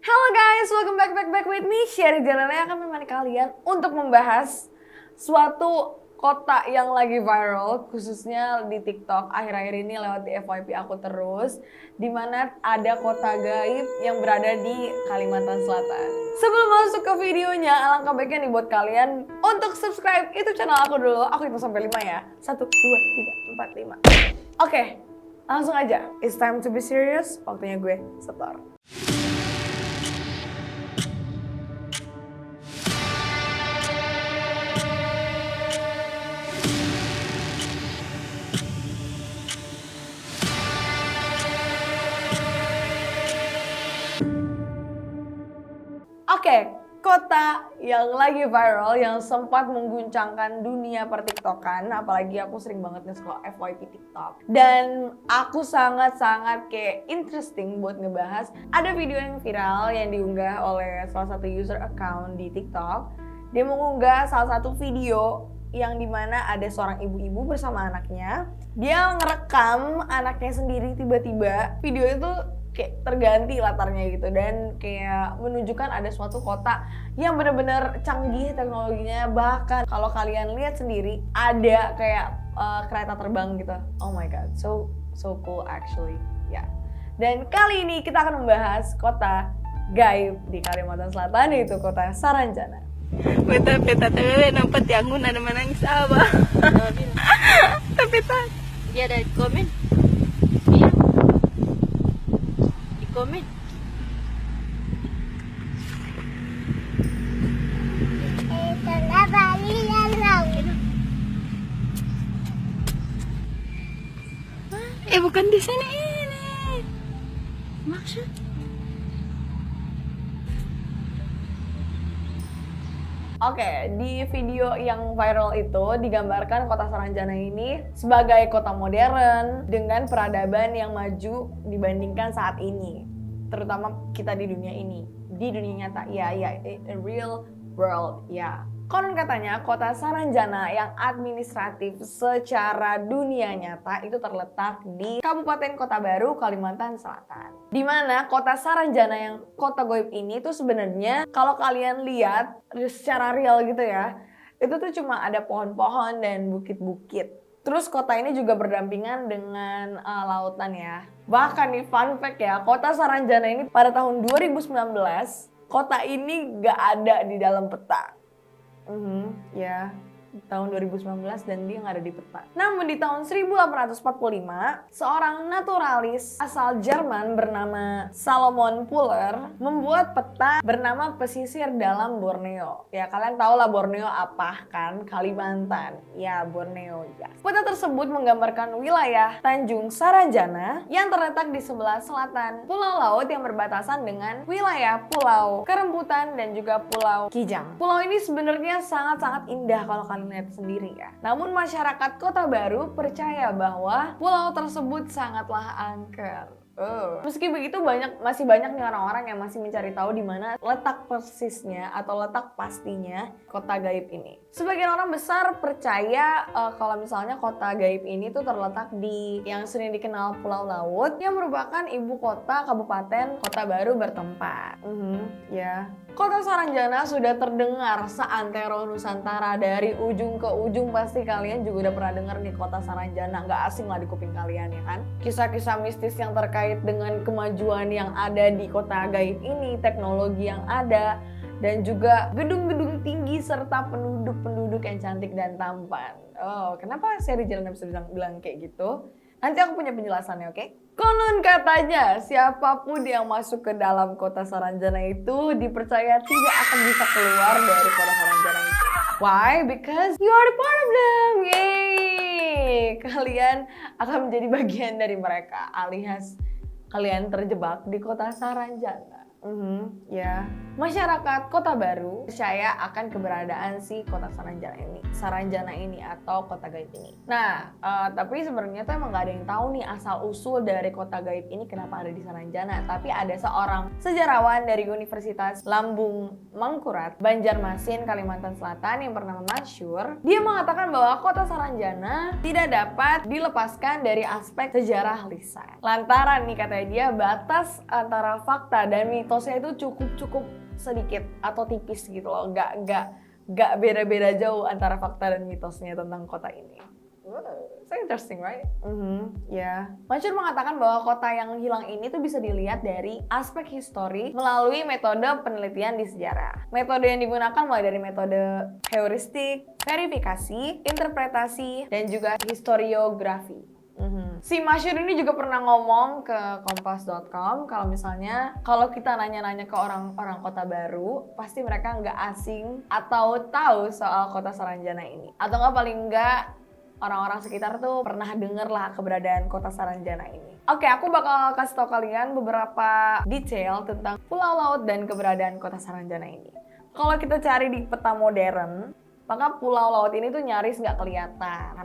Hello guys, welcome back with me, Sherry Jalana yang akan menemani kalian untuk membahas suatu kota yang lagi viral, khususnya di TikTok akhir-akhir ini lewat di FYP aku terus, dimana ada kota gaib yang berada di Kalimantan Selatan. Sebelum masuk ke videonya, alangkah baiknya nih buat kalian untuk subscribe itu channel aku dulu. Aku hitung sampai 5 ya. 1, 2, 3, 4, 5. Oke, langsung aja. It's time to be serious. Waktunya gue setor. Oke, kota yang lagi viral, yang sempat mengguncangkan dunia pertiktokan, apalagi aku sering banget nge-scroll FYP TikTok. Dan aku sangat-sangat kayak interesting buat ngebahas. Ada video yang viral yang diunggah oleh salah satu user account di TikTok. Dia mengunggah salah satu video yang dimana ada seorang ibu-ibu bersama anaknya. Dia ngerekam anaknya sendiri, tiba-tiba video itu kayak terganti latarnya gitu, dan kayak menunjukkan ada suatu kota yang benar-benar canggih teknologinya. Bahkan kalau kalian lihat sendiri ada kayak kereta terbang gitu. Oh my god, so cool actually ya. Dan kali ini kita akan membahas kota gaib di Kalimantan Selatan, yaitu kota Saranjana. Peta TV nampak tianggun ada menangis apa? Tapi tak dia ada komen. Iya. Di komen. Bukan di sini ini. Maksud? Oke, di video yang viral itu digambarkan kota Saranjana ini sebagai kota modern dengan peradaban yang maju dibandingkan saat ini. Terutama kita di dunia ini, di dunia nyata, ya, a real world, ya. Konon katanya kota Saranjana yang administratif secara dunia nyata itu terletak di Kabupaten Kota Baru, Kalimantan Selatan. Di mana kota Saranjana yang kota goib ini tuh sebenarnya kalau kalian lihat secara real gitu ya, itu tuh cuma ada pohon-pohon dan bukit-bukit. Terus kota ini juga berdampingan dengan lautan ya. Bahkan nih fun fact ya, kota Saranjana ini pada tahun 2019 kota ini gak ada di dalam peta. Ya, tahun 2019 dan dia nggak ada di peta. Namun di tahun 1845, seorang naturalis asal Jerman bernama Salomon Puller membuat peta bernama Pesisir Dalam Borneo. Ya, kalian tahu lah Borneo apa kan? Kalimantan. Ya, Borneo ya. Peta tersebut menggambarkan wilayah Tanjung Saranjana yang terletak di sebelah selatan pulau laut yang berbatasan dengan wilayah Pulau Keremputan dan juga Pulau Kijang. Pulau ini sebenarnya sangat-sangat indah kalau kalian lihat sendiri ya. Namun masyarakat Kota Baru percaya bahwa pulau tersebut sangatlah angker. Meski begitu masih banyak nih orang-orang yang masih mencari tahu di mana letak persisnya atau letak pastinya kota gaib ini. Sebagian orang besar percaya kalau misalnya kota gaib ini tuh terletak di yang sering dikenal Pulau Laut yang merupakan ibu kota Kabupaten Kota Baru bertempat. Ya. Kota Saranjana sudah terdengar seantero Nusantara, dari ujung ke ujung. Pasti kalian juga udah pernah dengar nih kota Saranjana, nggak asing lah di kuping kalian ya kan. Kisah-kisah mistis yang terkait dengan kemajuan yang ada di kota gaib ini, teknologi yang ada, dan juga gedung-gedung tinggi serta penduduk-penduduk yang cantik dan tampan. Oh, kenapa Sherry Jalana bisa bilang kayak gitu? Nanti aku punya penjelasannya, oke? Konon katanya siapapun yang masuk ke dalam kota Saranjana itu dipercaya tidak akan bisa keluar dari kota Saranjana itu. Why? Because you are the part of them. Yay! Kalian akan menjadi bagian dari mereka, alias kalian terjebak di kota Saranjana. Ya. Masyarakat Kota Baru percaya akan keberadaan si kota Saranjana ini atau kota gaib ini. Nah, tapi sebenarnya tuh emang gak ada yang tahu nih asal usul dari kota gaib ini kenapa ada di Saranjana. Tapi ada seorang sejarawan dari Universitas Lambung Mangkurat, Banjarmasin, Kalimantan Selatan yang bernama Masyur. Dia mengatakan bahwa kota Saranjana tidak dapat dilepaskan dari aspek sejarah lisan. Lantaran nih katanya dia batas antara fakta dan mitos mitosnya itu cukup sedikit atau tipis gitu loh, nggak beda-beda jauh antara fakta dan mitosnya tentang kota ini. So interesting, right? Ya. Masyhur mengatakan bahwa kota yang hilang ini tuh bisa dilihat dari aspek histori melalui metode penelitian di sejarah. Metode yang digunakan mulai dari metode heuristik, verifikasi, interpretasi, dan juga historiografi. Si Masyhur ini juga pernah ngomong ke kompas.com kalau kita nanya-nanya ke orang-orang Kota Baru, pasti mereka nggak asing atau tahu soal Kota Saranjana ini. Atau nggak paling nggak orang-orang sekitar tuh pernah denger lah keberadaan Kota Saranjana ini. Oke, aku bakal kasih tau kalian beberapa detail tentang pulau laut dan keberadaan Kota Saranjana ini. Kalau kita cari di peta modern, maka pulau laut ini tuh nyaris nggak kelihatan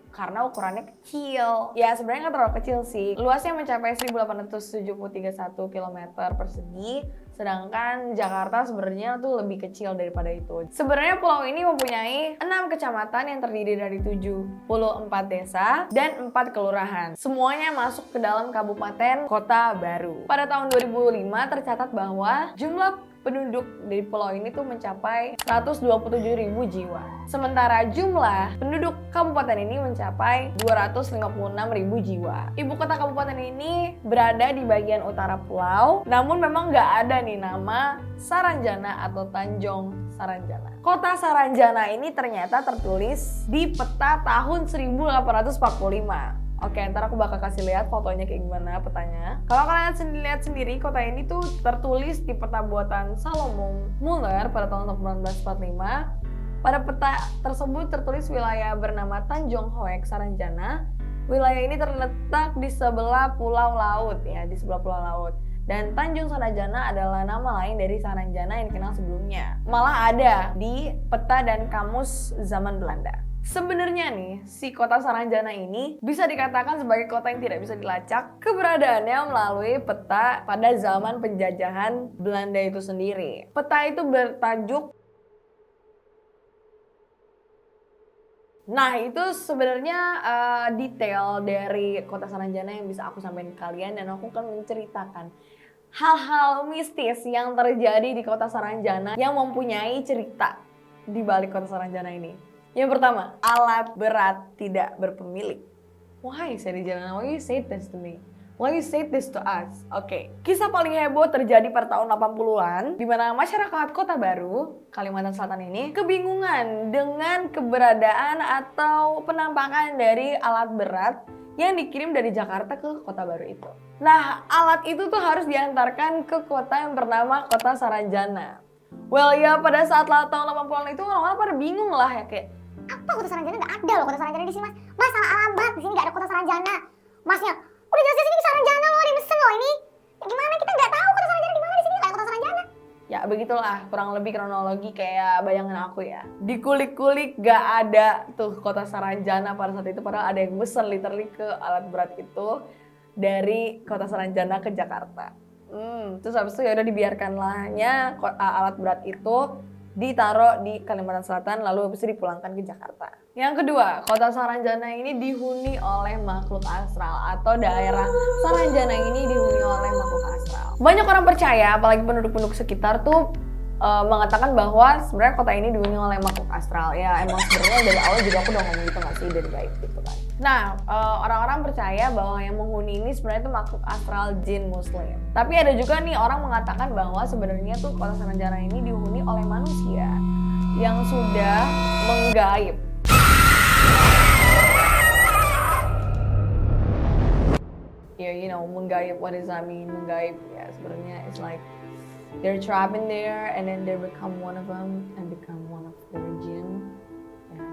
karena ukurannya kecil. Ya sebenarnya nggak terlalu kecil sih. Luasnya mencapai 1871 km persegi, sedangkan Jakarta sebenarnya tuh lebih kecil daripada itu. Sebenarnya pulau ini mempunyai 6 kecamatan yang terdiri dari 74 desa dan 4 kelurahan. Semuanya masuk ke dalam Kabupaten Kota Baru. Pada tahun 2005 tercatat bahwa jumlah penduduk di pulau ini tuh mencapai 127.000 jiwa. Sementara jumlah penduduk kabupaten ini mencapai 256.000 jiwa. Ibu kota kabupaten ini berada di bagian utara pulau, namun memang nggak ada nih nama Saranjana atau Tanjung Saranjana. Kota Saranjana ini ternyata tertulis di peta tahun 1845. Oke, ntar aku bakal kasih lihat fotonya kayak gimana petanya. Kalau kalian lihat sendiri, kota ini tuh tertulis di peta buatan Salomon Muller pada tahun 1945. Pada peta tersebut tertulis wilayah bernama Tanjung Hoek Saranjana. Wilayah ini terletak di sebelah pulau laut ya, di sebelah pulau laut. Dan Tanjung Saranjana adalah nama lain dari Saranjana yang dikenal sebelumnya. Malah ada di peta dan kamus zaman Belanda. Sebenarnya nih, si kota Saranjana ini bisa dikatakan sebagai kota yang tidak bisa dilacak keberadaannya melalui peta pada zaman penjajahan Belanda itu sendiri. Peta itu bertajuk. Nah, itu sebenarnya detail dari kota Saranjana yang bisa aku sampaikan ke kalian, dan aku akan menceritakan hal-hal mistis yang terjadi di kota Saranjana yang mempunyai cerita di balik kota Saranjana ini. Yang pertama, alat berat tidak berpemilik. Why, Saranjana? Why you say this to me? Why you say this to us? Oke, kisah paling heboh terjadi pada tahun 80-an, di mana masyarakat Kota Baru, Kalimantan Selatan ini, kebingungan dengan keberadaan atau penampakan dari alat berat yang dikirim dari Jakarta ke Kota Baru itu. Nah, alat itu tuh harus diantarkan ke kota yang bernama Kota Saranjana. Well ya, pada saat tahun 80-an itu orang-orang pada bingung lah ya, kayak apa Kota Saranjana? Nggak ada loh Kota Saranjana di sini, Mas. Mas salah alamat, di sini nggak ada Kota Saranjana. Masnya, udah jelas ini Saranjana loh, ada mesen loh ini. Gimana kita nggak tahu Kota Saranjana di mana, di sini nggak ada Kota Saranjana. Ya begitulah kurang lebih kronologi kayak bayangan aku ya. Dikulik-kulik gak ada tuh Kota Saranjana pada saat itu, padahal ada yang mesen literally ke alat berat itu dari Kota Saranjana ke Jakarta. Terus habis itu ya udah dibiarkanlahnya alat berat itu ditaruh di Kalimantan Selatan, lalu habis itu dipulangkan ke Jakarta. Yang kedua, Kota Saranjana ini dihuni oleh makhluk astral, atau daerah Saranjana ini dihuni oleh makhluk astral. Banyak orang percaya, apalagi penduduk-penduduk sekitar tuh mengatakan bahwa sebenarnya kota ini dihuni oleh makhluk astral. Ya emang sebenarnya dari awal juga aku udah ngomong gitu nggak sih, dari baik gitu kan. Nah, orang-orang percaya bahwa yang menghuni ini sebenarnya itu makhluk astral jin muslim. Tapi ada juga nih orang mengatakan bahwa sebenarnya tuh Kota Saranjana ini dihuni oleh manusia yang sudah menggaib. Yeah, you know, menggaib, what does that mean? Menggaib, ya sebenarnya it's like they're trapped in there and then they become one of them and become one of their jinn. Ya.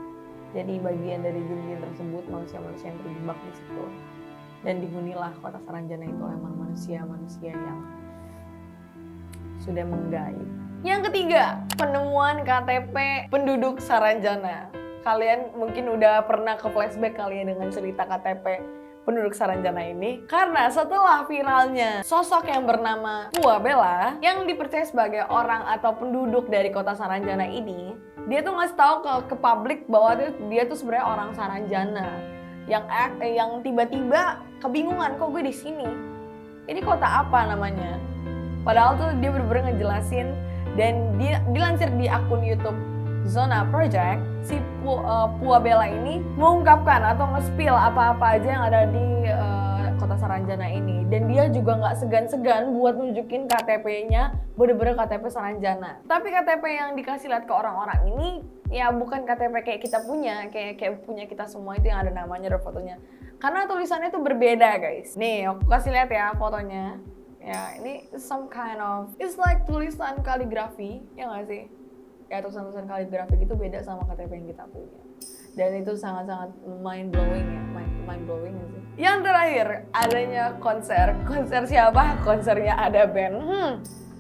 Jadi bagian dari jin-jin tersebut, manusia-manusia yang terjebak di situ. Dan dihunilah Kota Saranjana itu oleh manusia-manusia yang sudah menggaib. Yang ketiga, penemuan KTP penduduk Saranjana. Kalian mungkin udah pernah ke flashback kali ya dengan cerita KTP penduduk Saranjana ini, karena setelah viralnya sosok yang bernama Pua Bella yang dipercaya sebagai orang atau penduduk dari kota Saranjana ini, dia tuh ngasih tahu ke publik bahwa dia tuh sebenarnya orang Saranjana yang tiba-tiba kebingungan, kok gue di sini? Ini kota apa namanya? Padahal tuh dia bener-bener ngejelasin, dan dilansir di akun YouTube Zona Project, si Pua Bella ini mengungkapkan atau nge-spill apa-apa aja yang ada di Kota Saranjana ini. Dan dia juga nggak segan-segan buat nunjukin KTP-nya, bener-bener KTP Saranjana. Tapi KTP yang dikasih lihat ke orang-orang ini ya bukan KTP kayak kita punya, kayak punya kita semua itu yang ada namanya dan fotonya. Karena tulisannya itu berbeda guys. Nih aku kasih lihat ya fotonya. Ya ini some kind of, it's like tulisan kaligrafi, ya nggak sih? Ya tulisan kaligrafi itu beda sama KTP yang kita punya. Dan itu sangat-sangat mind blowing ya, mind blowing sih. Yang terakhir adanya konser siapa? Konsernya Ada Band.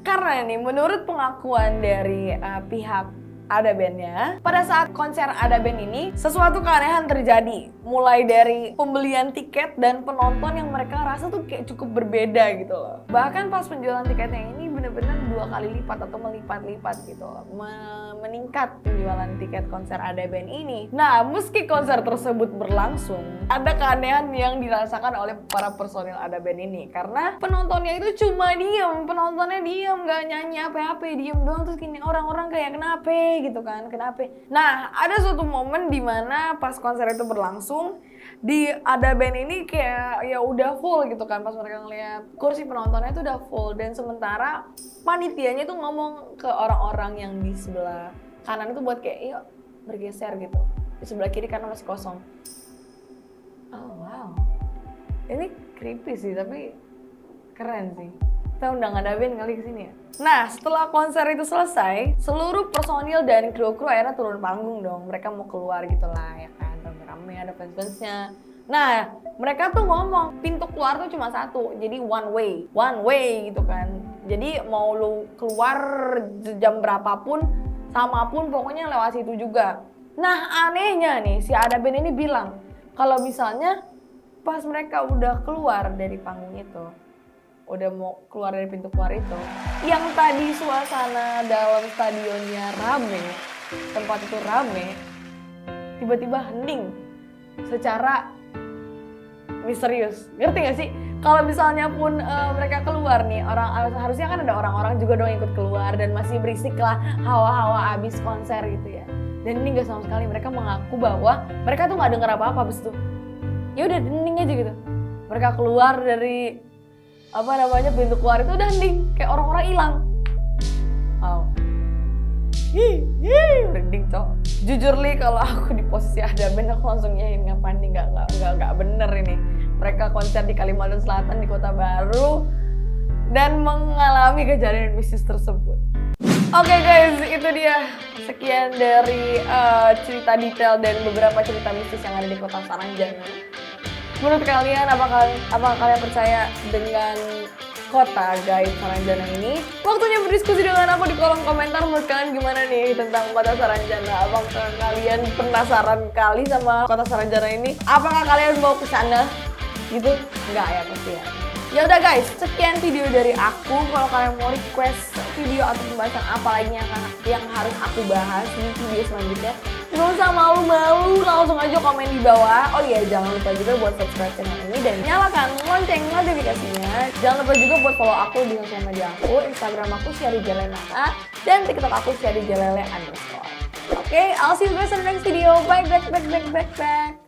Karena nih menurut pengakuan dari pihak Ada Bandnya, pada saat konser Ada Band ini sesuatu keanehan terjadi, mulai dari pembelian tiket dan penonton yang mereka rasa tuh kayak cukup berbeda gitu loh. Bahkan pas penjualan tiketnya ini bener-bener 2 kali lipat atau melipat-lipat gitu loh, meningkat penjualan tiket konser Ada Band ini. Nah, meski konser tersebut berlangsung, ada keanehan yang dirasakan oleh para personil Ada Band ini, karena penontonnya itu cuma penontonnya diem, gak nyanyi apa-apa, diem doang. Terus gini, orang-orang kayak kenapa gitu kan, kenapa? Nah, ada suatu momen dimana pas konser itu berlangsung, di Ada Band ini kayak ya udah full gitu kan, pas mereka ngeliat kursi penontonnya itu udah full, dan sementara panitianya tuh ngomong ke orang-orang yang di sebelah kanan itu buat kayak yuk bergeser gitu, di sebelah kiri karena masih kosong. Oh wow, ini creepy sih tapi keren sih. Kita undang Ada Band kali kesini ya. Nah, setelah konser itu selesai, seluruh personil dan kru akhirnya turun panggung dong. Mereka mau keluar gitu lah ya kan, rame-rame ada fans-fansnya. Nah, mereka tuh ngomong pintu keluar tuh cuma satu, jadi one way gitu kan. Jadi mau lu keluar jam berapapun, sama pun pokoknya lewat situ juga. Nah, anehnya nih si Ada Band ini bilang kalau misalnya pas mereka udah keluar dari panggung itu, udah mau keluar dari pintu keluar itu, yang tadi suasana dalam stadionnya rame, tempat itu rame, tiba-tiba hening secara misterius. Ngerti gak sih? Kalau misalnya pun mereka keluar nih, harusnya kan ada orang-orang juga dong ikut keluar, dan masih berisik lah hawa-hawa abis konser gitu ya. Dan ini gak sama sekali, mereka mengaku bahwa mereka tuh gak denger apa-apa abis itu. Ya udah hening aja gitu. Mereka keluar dari pintu keluar itu udah hening, kayak orang-orang hilang. Wow. Merinding cok. Jujur li, kalau aku di posisi Ada Band aku langsung ngapain nih, nggak bener ini. Mereka konser di Kalimantan Selatan, di Kota Baru, dan mengalami kejadian mistis tersebut. Oke guys, itu dia sekian dari cerita detail dan beberapa cerita mistis yang ada di Kota Saranjana. Menurut kalian, apakah kalian percaya dengan kota gaib Saranjana ini? Waktunya berdiskusi dengan aku di kolom komentar. Menurut kalian gimana nih tentang Kota Saranjana? Apakah kalian penasaran kali sama Kota Saranjana ini? Apakah kalian mau ke sana? Gitu? Enggak ya pasti ya. Ya udah guys, sekian video dari aku. Kalau kalian mau request video atau pembahasan apa lagi yang harus aku bahas di video selanjutnya, gak usah malu-malu, langsung aja komen di bawah. Oh iya, jangan lupa juga buat subscribe channel ini dan nyalakan lonceng notifikasinya. Jangan lupa juga buat follow aku di sosial media aku, Instagram aku @syarijalenata dan TikTok aku @syarijalele_. Oke, I'll see you guys in the next video. Bye, back.